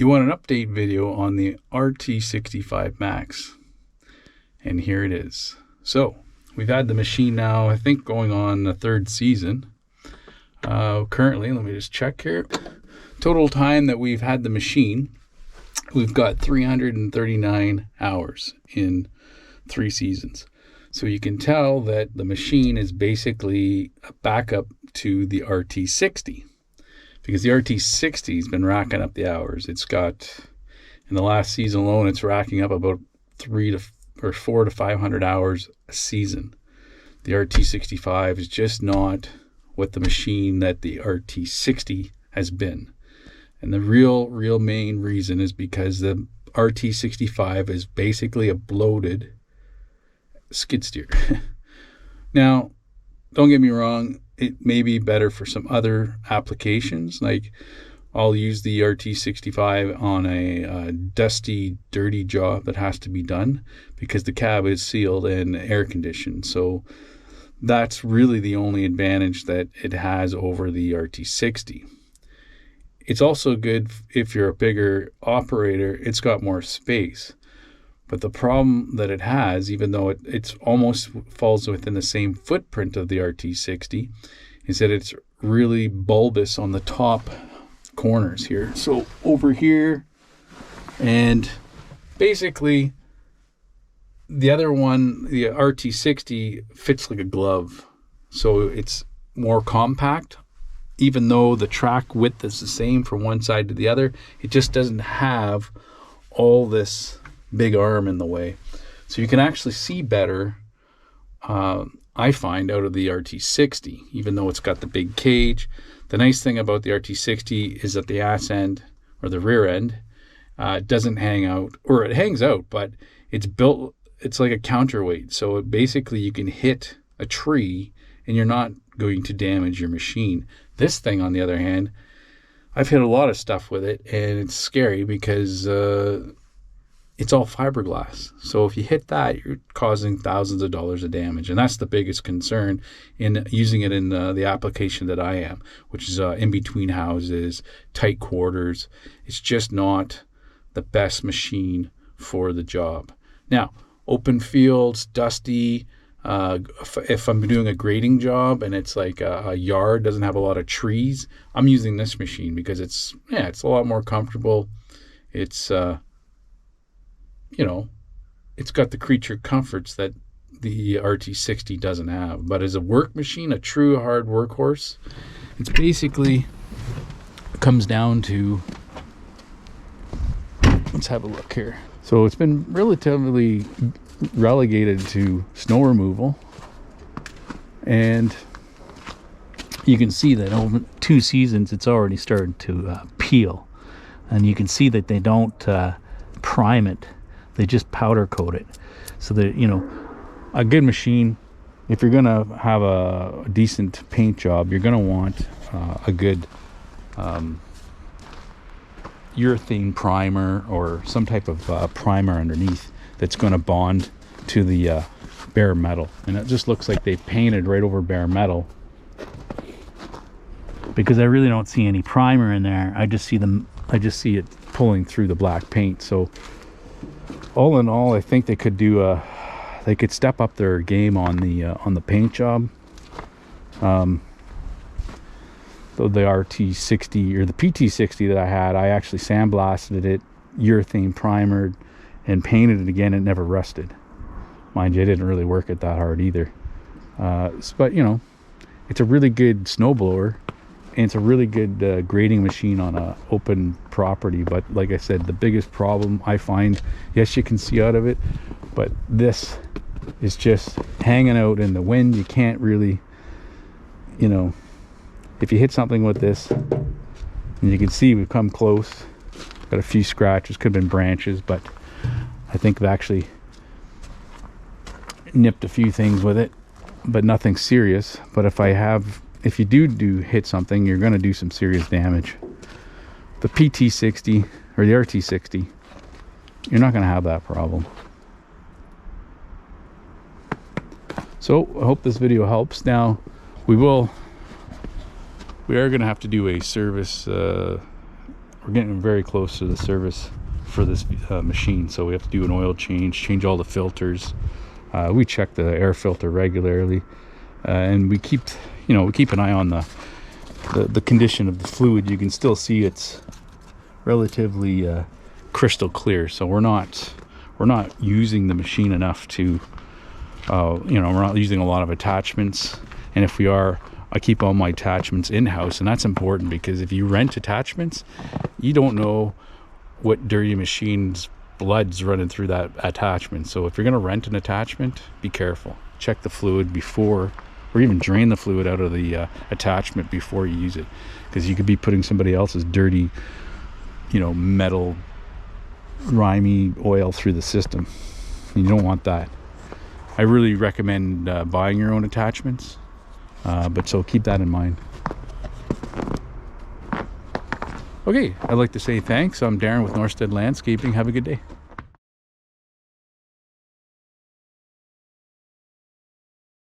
You want an update video on the RT65 MAX, and here it is. So we've had the machine now, I think, going on the third season. Currently, let me just check here. Total time that we've had the machine, we've got 339 hours in 3 seasons. So you can tell that the machine is basically a backup to the RT60, because the RT60 has been racking up the hours. It's got, in the last season alone, it's racking up about 400 to 500 hours a season. The RT65 is just not what the machine that the RT60 has been. And the real main reason is because the RT65 is basically a bloated skid steer. Now, don't get me wrong, it may be better for some other applications. Like, I'll use the RT65 on a dusty, dirty job that has to be done because the cab is sealed and air conditioned. So that's really the only advantage that it has over the RT60. It's also good if you're a bigger operator. It's got more space. But the problem that it has, even though it's almost falls within the same footprint of the RT60, is that it's really bulbous on the top corners here. So over here, and basically the other one, the RT60, fits like a glove. So it's more compact. Even though the track width is the same from one side to the other, it just doesn't have all this big arm in the way. So you can actually see better, I find, out of the RT60, even though it's got the big cage. The nice thing about the RT60 is that the ass end, or the rear end, doesn't hang out, or it hangs out, but it's built, it's like a counterweight. So basically you can hit a tree and you're not going to damage your machine. This thing, on the other hand, I've hit a lot of stuff with it, and it's scary because it's all fiberglass. So if you hit that, you're causing thousands of dollars of damage. And that's the biggest concern in using it in the application that I am, which is in between houses, tight quarters. It's just not the best machine for the job. Now, open fields, dusty, if I'm doing a grading job and it's like a yard, doesn't have a lot of trees, I'm using this machine because it's a lot more comfortable. It's it's got the creature comforts that the RT60 doesn't have. But as a work machine, a true hard workhorse, it's basically comes down to, let's have a look here. So it's been relatively relegated to snow removal, and you can see that over 2 seasons it's already started to peel, and you can see that they don't prime it. They just powder coat it. So that, a good machine, if you're gonna have a decent paint job, you're gonna want a good urethane primer or some type of primer underneath that's going to bond to the bare metal. And it just looks like they painted right over bare metal, because I really don't see any primer in there. I just see it pulling through the black paint. So all in all, I think they could they could step up their game on the paint job. So the RT60 or the PT60 that I had, I actually sandblasted it, urethane primered, and painted it again. It never rusted. Mind you, it didn't really work it that hard either. But it's a really good snowblower, and it's a really good grading machine on a open property. But like I said, the biggest problem I find, yes, you can see out of it, but this is just hanging out in the wind. You can't really, if you hit something with this, and you can see we've come close, got a few scratches, could have been branches, but I think I've actually nipped a few things with it, but nothing serious. But if you do hit something, you're going to do some serious damage. The PT60 or the RT60, you're not going to have that problem. So I hope this video helps. Now we are going to have to do a service we're getting very close to the service for this machine, so we have to do an oil change all the filters. We check the air filter regularly, and we keep an eye on the condition of the fluid. You can still see it's relatively crystal clear, so we're not using the machine enough to we're not using a lot of attachments, and if we are, I keep all my attachments in-house, and that's important because if you rent attachments, you don't know what dirty machine's blood's running through that attachment. So if you're going to rent an attachment, be careful. Check the fluid before, or even drain the fluid out of the attachment before you use it, because you could be putting somebody else's dirty, metal, grimy oil through the system. You don't want that. I really recommend buying your own attachments, but so keep that in mind. Okay, I'd like to say thanks. I'm Darren with NorthStead Landscaping. Have a good day.